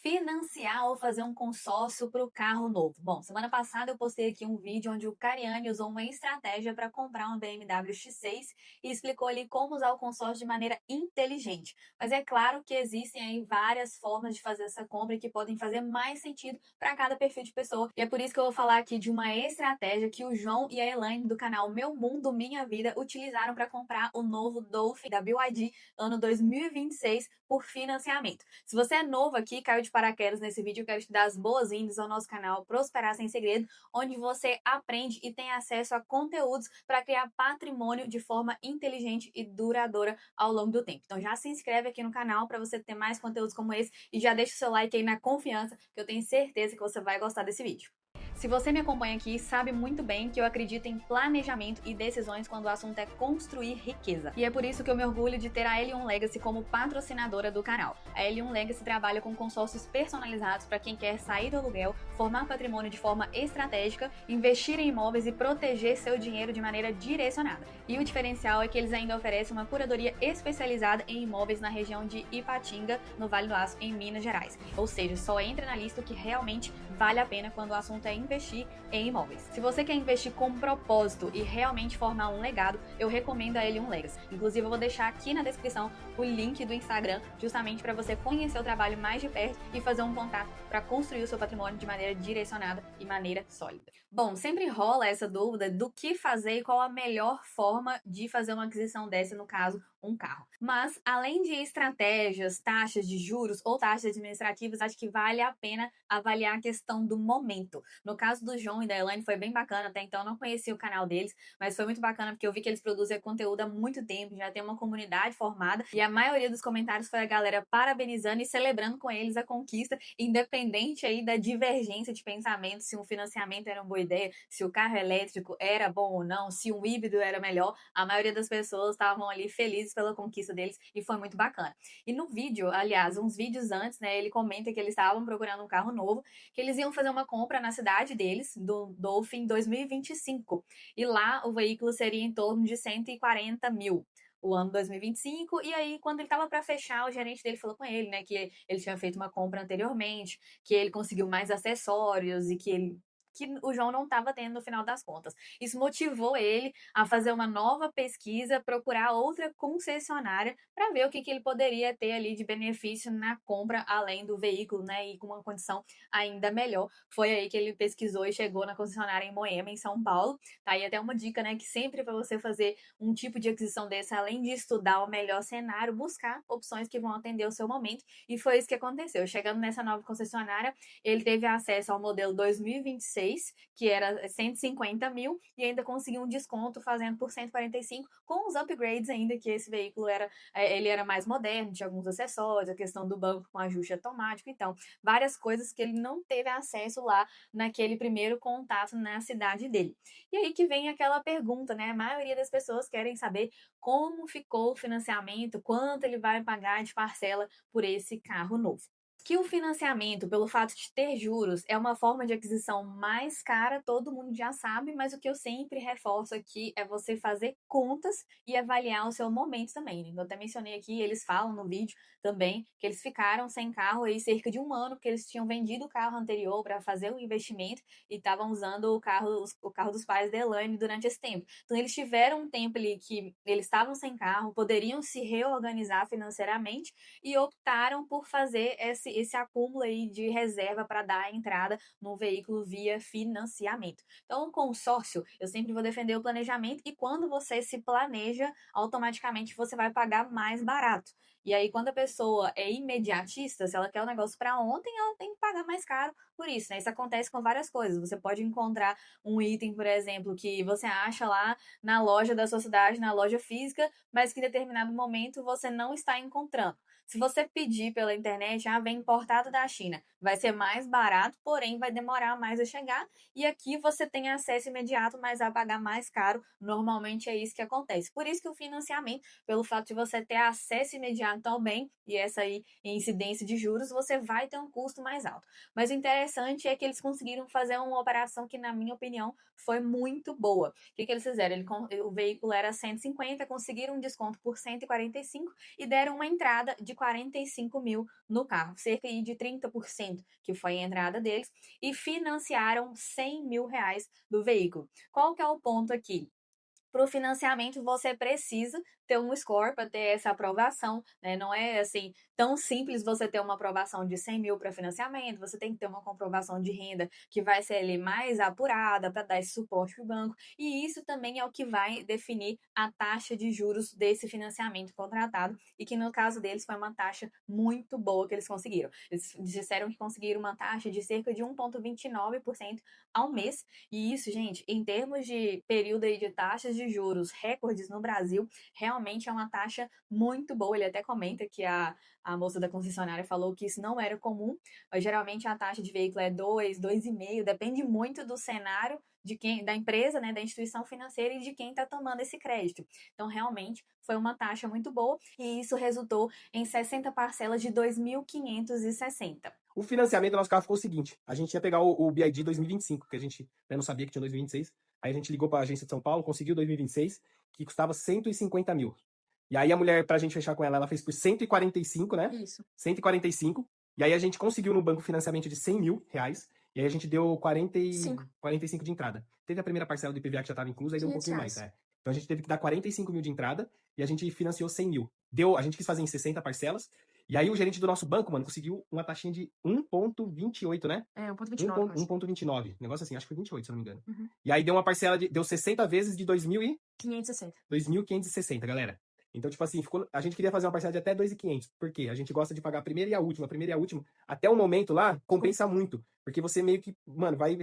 Financiar ou fazer um consórcio para o carro novo. Bom, semana passada eu postei aqui um vídeo onde o Cariani usou uma estratégia para comprar uma BMW X6 e explicou ali como usar o consórcio de maneira inteligente. Mas é claro que existem aí várias formas de fazer essa compra que podem fazer mais sentido para cada perfil de pessoa. E é por isso que eu vou falar aqui de uma estratégia que o João e a Elaine do canal Meu Mundo Minha Vida utilizaram para comprar o novo Dolphin da BYD ano 2026 por financiamento. Se você é novo aqui, caiu de paraquedas nesse vídeo, eu quero te dar as boas-vindas ao nosso canal Prosperar Sem Segredo, onde você aprende e tem acesso a conteúdos para criar patrimônio de forma inteligente e duradoura ao longo do tempo. Então já se inscreve aqui no canal para você ter mais conteúdos como esse e já deixa o seu like aí na confiança, que eu tenho certeza que você vai gostar desse vídeo. Se você me acompanha aqui, sabe muito bem que eu acredito em planejamento e decisões quando o assunto é construir riqueza. E é por isso que eu me orgulho de ter a L1 Legacy como patrocinadora do canal. A L1 Legacy trabalha com consórcios personalizados para quem quer sair do aluguel, formar patrimônio de forma estratégica, investir em imóveis e proteger seu dinheiro de maneira direcionada. E o diferencial é que eles ainda oferecem uma curadoria especializada em imóveis na região de Ipatinga, no Vale do Aço, em Minas Gerais. Ou seja, só entra na lista o que realmente vale a pena quando o assunto é investir em imóveis. Se você quer investir com propósito e realmente formar um legado, eu recomendo a L1 Legacy. Inclusive, eu vou deixar aqui na descrição o link do Instagram, justamente para você conhecer o trabalho mais de perto e fazer um contato para construir o seu patrimônio de maneira direcionada e maneira sólida. Bom, sempre rola essa dúvida do que fazer e qual a melhor forma de fazer uma aquisição dessa, no caso, um carro. Mas, além de estratégias, taxas de juros ou taxas administrativas, acho que vale a pena avaliar a questão do momento. No caso do João e da Elaine foi bem bacana, até então eu não conhecia o canal deles, mas foi muito bacana porque eu vi que eles produzem conteúdo há muito tempo, já tem uma comunidade formada e a maioria dos comentários foi a galera parabenizando e celebrando com eles a conquista, independente aí da divergência de pensamento, se um financiamento era uma boa ideia, se o carro elétrico era bom ou não, se um híbrido era melhor. A maioria das pessoas estavam ali felizes pela conquista deles e foi muito bacana. E no vídeo, aliás, uns vídeos antes, né, ele comenta que eles estavam procurando um carro novo, que eles iam fazer uma compra na cidade deles, do Dolphin 2025. E lá o veículo seria em torno de 140 mil o ano 2025, e aí quando ele estava para fechar, o gerente dele falou com ele, né, que ele tinha feito uma compra anteriormente, que ele conseguiu mais acessórios e que o João não estava tendo no final das contas. Isso motivou ele a fazer uma nova pesquisa, procurar outra concessionária para ver o que ele poderia ter ali de benefício na compra, além do veículo, né, e com uma condição ainda melhor. Foi aí que ele pesquisou e chegou na concessionária em Moema, em São Paulo. Tá aí até uma dica, né, que sempre para você fazer um tipo de aquisição dessa, além de estudar o melhor cenário, buscar opções que vão atender o seu momento. E foi isso que aconteceu. Chegando nessa nova concessionária, ele teve acesso ao modelo 2026, que era 150 mil, e ainda conseguiu um desconto fazendo por 145, com os upgrades ainda, que esse veículo ele era mais moderno, tinha alguns acessórios, a questão do banco com ajuste automático, então, várias coisas que ele não teve acesso lá naquele primeiro contato na cidade dele. E aí que vem aquela pergunta, né? A maioria das pessoas querem saber como ficou o financiamento, quanto ele vai pagar de parcela por esse carro novo. Que o financiamento, pelo fato de ter juros, é uma forma de aquisição mais cara, todo mundo já sabe, mas o que eu sempre reforço aqui é você fazer contas e avaliar o seu momento também, né? Eu até mencionei aqui, eles falam no vídeo também que eles ficaram sem carro aí cerca de um ano, porque eles tinham vendido o carro anterior para fazer o investimento e estavam usando o carro dos pais da Elaine durante esse tempo. Então eles tiveram um tempo ali que eles estavam sem carro, poderiam se reorganizar financeiramente e optaram por fazer esse acúmulo aí de reserva para dar a entrada no veículo via financiamento. Então, o consórcio, eu sempre vou defender o planejamento, e quando você se planeja, automaticamente você vai pagar mais barato. E aí, quando a pessoa é imediatista, se ela quer o negócio para ontem, ela tem que pagar mais caro por isso, né? Isso acontece com várias coisas. Você pode encontrar um item, por exemplo, que você acha lá na loja da sua cidade, na loja física, mas que em determinado momento você não está encontrando. Se você pedir pela internet, vem importado da China, vai ser mais barato, porém vai demorar mais a chegar, e aqui você tem acesso imediato, mas vai pagar mais caro. Normalmente é isso que acontece. Por isso que o financiamento, pelo fato de você ter acesso imediato também, e essa aí incidência de juros, você vai ter um custo mais alto. Mas o interessante é que eles conseguiram fazer uma operação que, na minha opinião, foi muito boa. O que eles fizeram? O veículo era 150, conseguiram um desconto por 145 e deram uma entrada de de 45 mil no carro, cerca de 30% que foi a entrada deles, e financiaram 100 mil reais do veículo. Qual que é o ponto aqui? Para o financiamento, você precisa ter um score para ter essa aprovação, né? Não é assim tão simples você ter uma aprovação de 100 mil para financiamento, você tem que ter uma comprovação de renda que vai ser ali mais apurada para dar esse suporte para o banco, e isso também é o que vai definir a taxa de juros desse financiamento contratado, e que no caso deles foi uma taxa muito boa que eles conseguiram. Eles disseram que conseguiram uma taxa de cerca de 1,29% ao mês, e isso, gente, em termos de período aí de taxas de juros recordes no Brasil, realmente é uma taxa muito boa. Ele até comenta que a moça da concessionária falou que isso não era comum, mas geralmente a taxa de veículo é 2, 2,5, depende muito do cenário de quem, da empresa, né, da instituição financeira e de quem está tomando esse crédito. Então, realmente, foi uma taxa muito boa e isso resultou em 60 parcelas de 2.560. O financiamento do nosso carro ficou o seguinte: a gente ia pegar o BID 2025, que a gente, né, não sabia que tinha 2026. Aí a gente ligou para a agência de São Paulo, conseguiu 2026, que custava 150 mil. E aí a mulher, pra gente fechar com ela, ela fez por 145, né? Isso. 145. E aí a gente conseguiu no banco financiamento de 100 mil reais. E aí a gente deu 45 de entrada. Teve a primeira parcela do IPVA que já estava inclusa, aí deu um pouquinho mais. Então a gente teve que dar 45 mil de entrada e a gente financiou 100 mil. A gente quis fazer em 60 parcelas. E aí o gerente do nosso banco, mano, conseguiu uma taxinha de 1,28, né? 1,29. 1,29. Negócio assim, acho que foi 28, se eu não me engano. Uhum. E aí deu uma parcela deu 60 vezes de 560. 2.560, galera. Então, tipo assim, a gente queria fazer uma parcela de até 2.500. Por quê? A gente gosta de pagar a primeira e a última. A primeira e a última, até o momento lá, compensa muito. Porque você meio que, mano, vai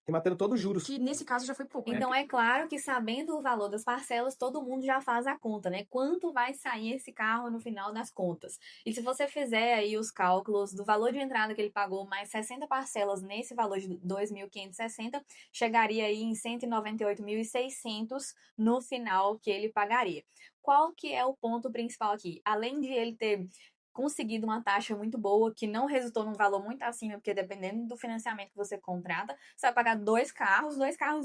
rematando todos os juros. Que nesse caso já foi pouco. Então, é claro que sabendo o valor das parcelas, todo mundo já faz a conta, né? Quanto vai sair esse carro no final das contas? E se você fizer aí os cálculos do valor de entrada que ele pagou, mais 60 parcelas nesse valor de 2.560, chegaria aí em 198.600 no final que ele pagaria. Qual que é o ponto principal aqui? Além de ele ter conseguido uma taxa muito boa, que não resultou num valor muito acima, porque dependendo do financiamento que você contrata, você vai pagar dois carros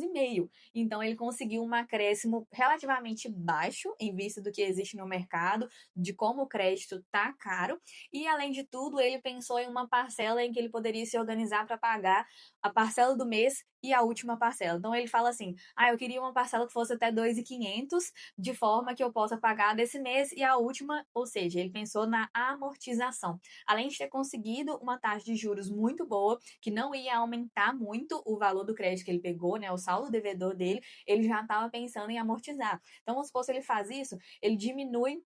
e meio. Então ele conseguiu um acréscimo relativamente baixo, em vista do que existe no mercado, de como o crédito tá caro, e além de tudo, ele pensou em uma parcela em que ele poderia se organizar para pagar a parcela do mês e a última parcela. Então ele fala assim: eu queria uma parcela que fosse até 2.500, de forma que eu possa pagar desse mês e a última, ou seja, ele pensou na amortização. Além de ter conseguido uma taxa de juros muito boa, que não ia aumentar muito o valor do crédito que ele pegou, né, o saldo devedor dele, ele já estava pensando em amortizar. Então, vamos supor, se ele faz isso, ele diminui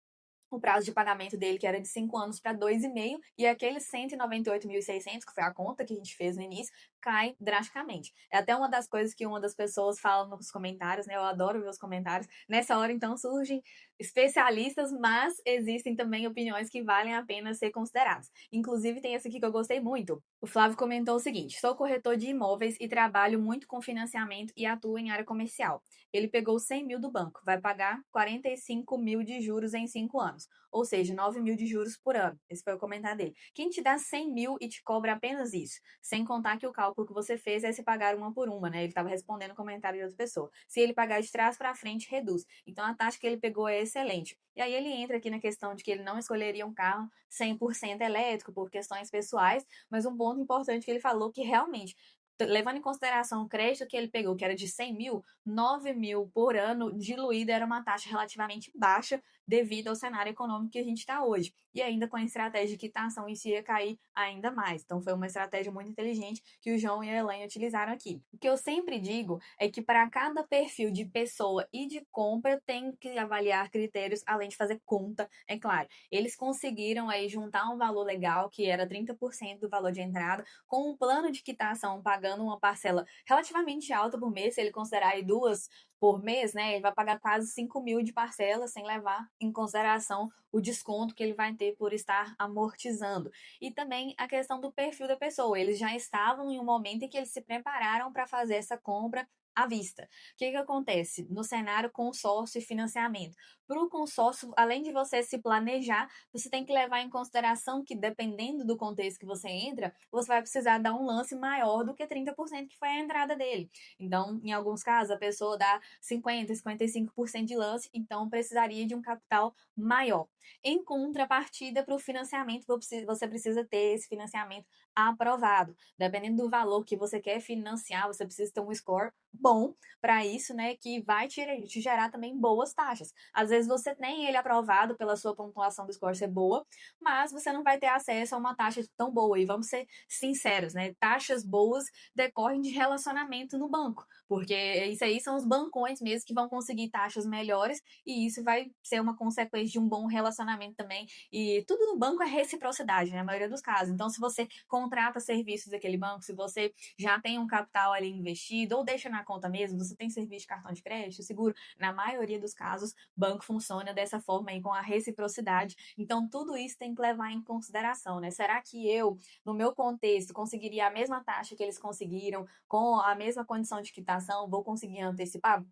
o prazo de pagamento dele, que era de 5 anos, para 2,5, e aqueles 198.600, que foi a conta que a gente fez no início, cai drasticamente. É até uma das coisas que uma das pessoas fala nos comentários, né? Eu adoro ver os comentários. Nessa hora, então, surgem especialistas, mas existem também opiniões que valem a pena ser consideradas. Inclusive, tem essa aqui que eu gostei muito. O Flávio comentou o seguinte: sou corretor de imóveis e trabalho muito com financiamento e atuo em área comercial. Ele pegou 100 mil do banco, vai pagar 45 mil de juros em 5 anos, ou seja, 9 mil de juros por ano. Esse foi o comentário dele. Quem te dá 100 mil e te cobra apenas isso? Sem contar que o cálculo que você fez é se pagar uma por uma, né? Ele estava respondendo o comentário de outra pessoa. Se ele pagar de trás para frente, reduz. Então a taxa que ele pegou é excelente. E aí ele entra aqui na questão de que ele não escolheria um carro 100% elétrico por questões pessoais, mas um ponto importante que ele falou que realmente, levando em consideração o crédito que ele pegou, que era de 100 mil, 9 mil por ano diluído era uma taxa relativamente baixa devido ao cenário econômico que a gente está hoje. E ainda com a estratégia de quitação, isso ia cair ainda mais. Então foi uma estratégia muito inteligente que o João e a Elaine utilizaram aqui. O que eu sempre digo é que para cada perfil de pessoa e de compra tem que avaliar critérios além de fazer conta, é claro. Eles conseguiram aí juntar um valor legal, que era 30% do valor de entrada, com um plano de quitação pagando uma parcela relativamente alta por mês, se ele considerar aí duas por mês, né, ele vai pagar quase 5 mil de parcela, sem levar em consideração o desconto que ele vai ter por estar amortizando. E também a questão do perfil da pessoa. Eles já estavam em um momento em que eles se prepararam para fazer essa compra à vista. O que acontece no cenário consórcio e financiamento? Para o consórcio, além de você se planejar, você tem que levar em consideração que, dependendo do contexto que você entra, você vai precisar dar um lance maior do que 30% que foi a entrada dele. Então, em alguns casos, a pessoa dá 50%, 55% de lance, então precisaria de um capital maior. Em contrapartida, para o financiamento, você precisa ter esse financiamento aprovado. Dependendo do valor que você quer financiar, você precisa ter um score bom para isso, né? Que vai te gerar também boas taxas. Às vezes você tem ele aprovado pela sua pontuação do score ser boa, mas você não vai ter acesso a uma taxa tão boa. E vamos ser sinceros, né? Taxas boas decorrem de relacionamento no banco, porque isso aí são os bancões mesmo que vão conseguir taxas melhores e isso vai ser uma consequência de um bom relacionamento também. E tudo no banco é reciprocidade, né? Na maioria dos casos. Então, se você contrata serviços daquele banco, se você já tem um capital ali investido ou deixa na conta mesmo, você tem serviço de cartão de crédito, seguro, na maioria dos casos, banco funciona dessa forma aí, com a reciprocidade. Então, tudo isso tem que levar em consideração, né? Será que eu, no meu contexto, conseguiria a mesma taxa que eles conseguiram, com a mesma condição de quitação, vou conseguir antecipar?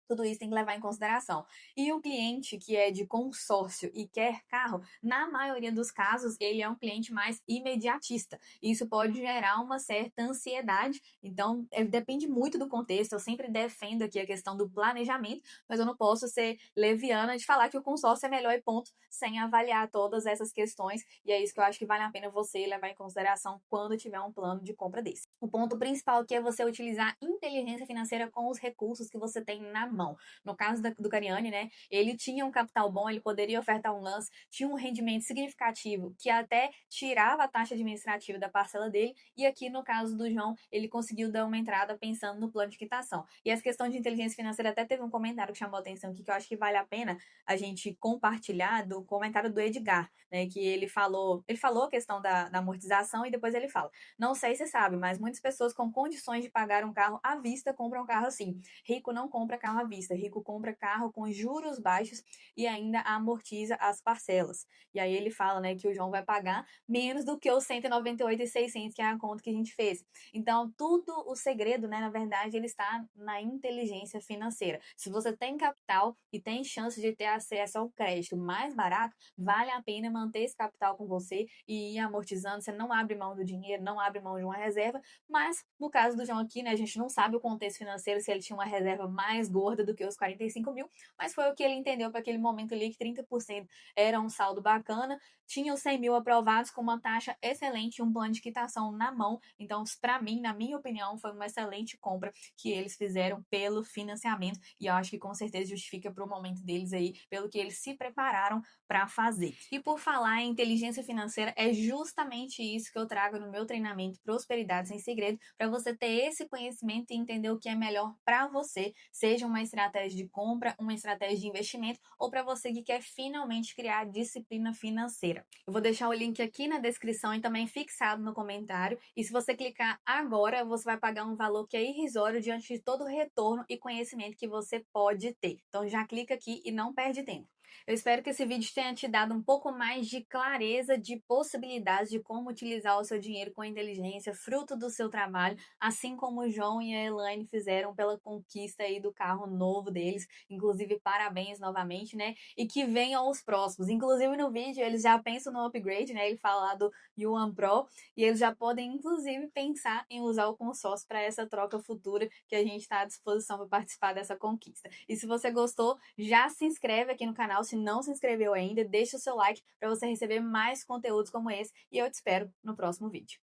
Tudo isso tem que levar em consideração. E o cliente que é de consórcio e quer carro, na maioria dos casos, ele é um cliente mais imediatista. Isso pode gerar uma certa ansiedade. Então, depende muito do contexto. Eu sempre defendo aqui a questão do planejamento, mas eu não posso ser leviana de falar que o consórcio é melhor e ponto, sem avaliar todas essas questões. E é isso que eu acho que vale a pena você levar em consideração quando tiver um plano de compra desse. O ponto principal aqui é você utilizar inteligência financeira com os recursos que você tem na mão. No caso do Cariani, né, ele tinha um capital bom, ele poderia ofertar um lance, tinha um rendimento significativo que até tirava a taxa administrativa da parcela dele, e aqui no caso do João, ele conseguiu dar uma entrada pensando no plano de quitação. E essa questão de inteligência financeira, até teve um comentário que chamou a atenção aqui, que eu acho que vale a pena a gente compartilhar, do comentário do Edgar, né, que ele falou a questão da amortização e depois ele fala: não sei se sabe, mas muitas pessoas com condições de pagar um carro à vista compram um carro assim. Rico não compra carro à vista, rico compra carro com juros baixos e ainda amortiza as parcelas. E aí ele fala, né, que o João vai pagar menos do que os 198.600, que é a conta que a gente fez. Então, tudo o segredo, né, na verdade, ele está na inteligência financeira. Se você tem capital e tem chance de ter acesso ao crédito mais barato, vale a pena manter esse capital com você e ir amortizando. Você não abre mão do dinheiro, não abre mão de uma reserva, mas no caso do João aqui, né, a gente não sabe o contexto financeiro, se ele tinha uma reserva mais gorda do que os 45 mil, mas foi o que ele entendeu para aquele momento ali, que 30% era um saldo bacana, tinha os 100 mil aprovados com uma taxa excelente e um plano de quitação na mão. Então, para mim, na minha opinião, foi uma excelente compra que eles fizeram pelo financiamento e eu acho que com certeza justifica para o momento deles aí, pelo que eles se prepararam para fazer. E por falar em inteligência financeira, é justamente isso que eu trago no meu treinamento Prosperidade Sem Segredo, para você ter esse conhecimento e entender o que é melhor para você, seja uma estratégia de compra, uma estratégia de investimento, ou para você que quer finalmente criar disciplina financeira. Eu vou deixar o link aqui na descrição e também fixado no comentário, e se você clicar agora, você vai pagar um valor que é irrisório diante de todo o retorno e conhecimento que você pode ter. Então já clica aqui e não perde tempo. Eu espero que esse vídeo tenha te dado um pouco mais de clareza de possibilidades de como utilizar o seu dinheiro com inteligência, fruto do seu trabalho, assim como o João e a Elaine fizeram pela conquista aí do carro novo deles. Inclusive, parabéns novamente, né? E que venham os próximos. Inclusive, no vídeo, eles já pensam no upgrade, né? Ele fala lá do Yuan Pro, e eles já podem, inclusive, pensar em usar o consórcio para essa troca futura que a gente está à disposição para participar dessa conquista. E se você gostou, já se inscreve aqui no canal. Se não se inscreveu ainda, deixa o seu like para você receber mais conteúdos como esse e eu te espero no próximo vídeo.